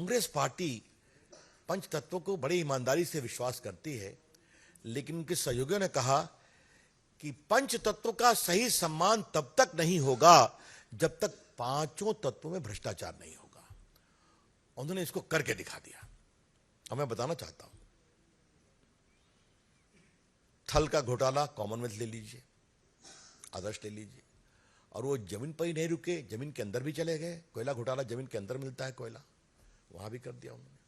Congress party पंच तत्वों को बड़ी ईमानदारी से विश्वास करती है, लेकिन उनके सहयोगियों ने कहा कि पंच तत्वों का सही सम्मान तब तक नहीं होगा जब तक पांचों तत्वों में भ्रष्टाचार नहीं होगा। उन्होंने इसको करके दिखा दिया। अब मैं बताना चाहता हूं, थल का घोटाला कॉमनवेल्थ ले लीजिए, आदर्श ले लीजिए, और वो जमीन पर ही नहीं रुके, जमीन के अंदर भी चले गए। कोयला घोटाला, जमीन के अंदर मिलता है कोयला, वहां भी कर दिया उन्होंने।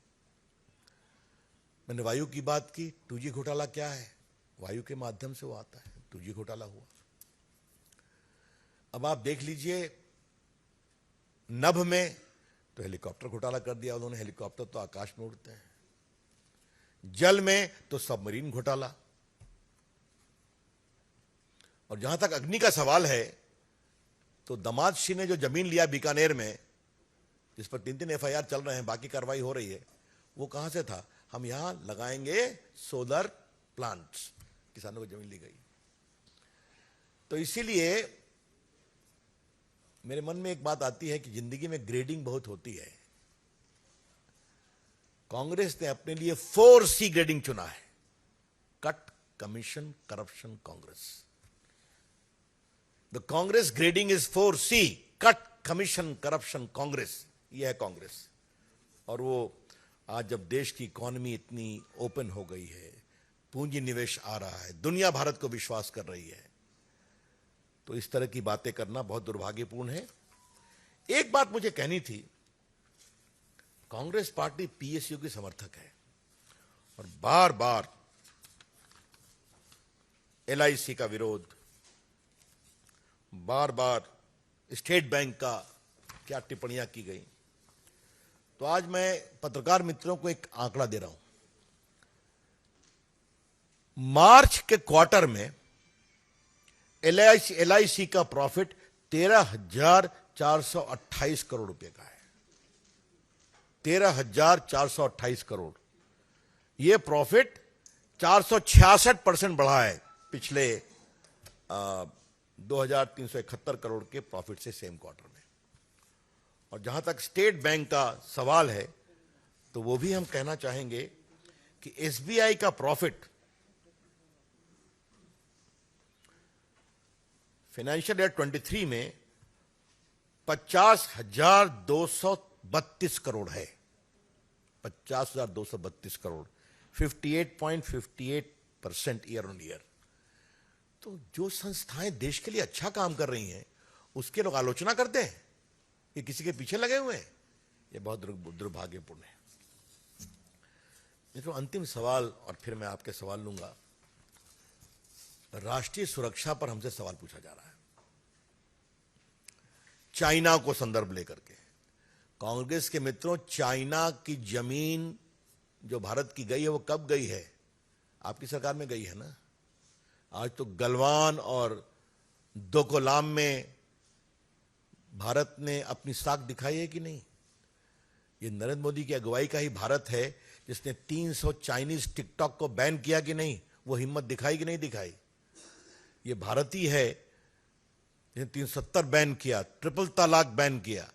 मैंने वायु की बात की, 2G घोटाला क्या है, वायु के माध्यम से वो आता है, 2G घोटाला हुआ। अब आप देख लीजिए नभ में तो हेलीकॉप्टर घोटाला कर दिया उन्होंने, हेलीकॉप्टर तो आकाश में उड़ते हैं। जल में तो सबमरीन घोटाला। और जहां तक अग्नि का सवाल है, तो दामाद सिंह ने जो जमीन लिया बीकानेर में, जिस पर 3 FIR चल रहे हैं, बाकी कार्रवाई हो रही है, वो कहां से था? हम यहां लगाएंगे सोलर प्लांट्स, किसानों को जमीन ली गई। तो इसीलिए मेरे मन में एक बात आती है कि जिंदगी में ग्रेडिंग बहुत होती है। कांग्रेस ने अपने लिए 4C ग्रेडिंग चुना है, cut, commission, corruption, Congress. The Congress grading is 4C, cut, commission, corruption, Congress. यह है कांग्रेस। और वो आज जब देश की इकोनॉमी इतनी ओपन हो गई है, पूंजी निवेश आ रहा है, दुनिया भारत को विश्वास कर रही है, तो इस तरह की बातें करना बहुत दुर्भाग्यपूर्ण है। एक बात मुझे कहनी थी, कांग्रेस पार्टी PSU की समर्थक है और बार बार LIC का विरोध, बार बार स्टेट बैंक का क्या टिप्पणियां की गई। तो आज मैं पत्रकार मित्रों को एक आंकड़ा दे रहा हूं। मार्च के क्वार्टर में LIC का प्रॉफिट 13,428 करोड़ रुपए का है। 13,428 करोड़। यह प्रॉफिट 466% बढ़ा है पिछले 2,371 करोड़ के प्रॉफिट से सेम क्वार्टर में। और जहां तक स्टेट बैंक का सवाल है, तो वो भी हम कहना चाहेंगे कि SBI का प्रॉफिट फाइनेंशियल ईयर 23 में 50,232 करोड़ है। 50,232 करोड़, 58.58% ईयर ऑन ईयर। तो जो संस्थाएं देश के लिए अच्छा काम कर रही हैं, उसके लोग आलोचना करते हैं कि किसी के पीछे लगे हुए हैं। यह बहुत दुर्भाग्यपूर्ण है। मित्रों, अंतिम सवाल, और फिर मैं आपके सवाल लूंगा। राष्ट्रीय सुरक्षा पर हमसे सवाल पूछा जा रहा है, चाइना को संदर्भ लेकर के। कांग्रेस के मित्रों, चाइना की जमीन जो भारत की गई है, वो कब गई है? आपकी सरकार में गई है ना। आज तो गलवान और डोकलाम में भारत ने अपनी साख दिखाई है कि नहीं? ये नरेंद्र मोदी की अगुवाई का ही भारत है जिसने 300 चाइनीज टिकटॉक को बैन किया कि नहीं? वो हिम्मत दिखाई कि नहीं दिखाई? ये भारत ही है जिसने 370 बैन किया, ट्रिपल तलाक बैन किया,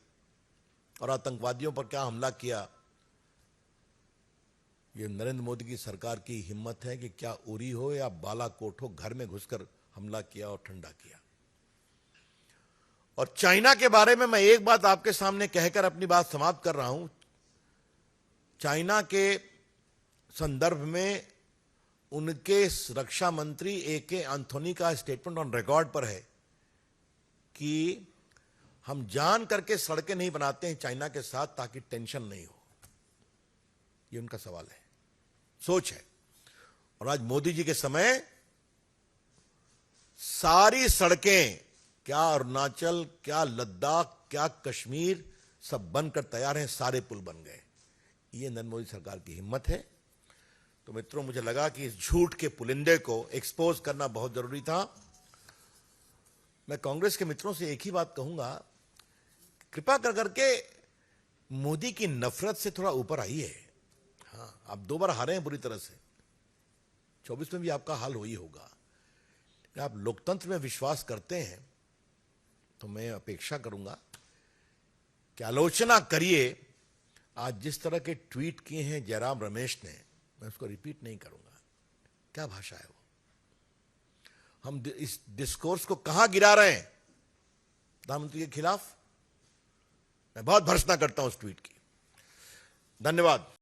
और आतंकवादियों पर क्या हमला किया। ये नरेंद्र मोदी की सरकार की हिम्मत है कि क्या उरी हो या बालाकोट हो, घर में घुसकर हमला किया और ठंडा किया। और चाइना के बारे में मैं एक बात आपके सामने कहकर अपनी बात समाप्त कर रहा हूं। चाइना के संदर्भ में उनके रक्षा मंत्री AK एंथोनी का स्टेटमेंट ऑन रिकॉर्ड पर है कि हम जान करके सड़कें नहीं बनाते हैं चाइना के साथ ताकि टेंशन नहीं हो। ये उनका सवाल है, सोच है। और आज मोदी जी के समय सारी सड़कें, क्या अरुणाचल, क्या लद्दाख, क्या कश्मीर, सब बनकर तैयार हैं, सारे पुल बन गए। ये नरेंद्र मोदी सरकार की हिम्मत है। तो मित्रों, मुझे लगा कि इस झूठ के पुलिंदे को एक्सपोज करना बहुत जरूरी था। मैं कांग्रेस के मित्रों से एक ही बात कहूंगा, कृपा कर करके मोदी की नफरत से थोड़ा ऊपर आइए। हाँ, आप 2 बार हारे हैं बुरी तरह से, 24 में भी आपका हाल वही होगा। आप लोकतंत्र में विश्वास करते हैं तो मैं अपेक्षा करूंगा कि आलोचना करिए, आज जिस तरह के ट्वीट किए हैं जयराम रमेश ने, मैं उसको रिपीट नहीं करूंगा। क्या भाषा है वो? हम इस डिस्कोर्स को कहां गिरा रहे हैं? प्रधानमंत्री के खिलाफ। मैं बहुत भर्त्सना करता हूं उस ट्वीट की। धन्यवाद।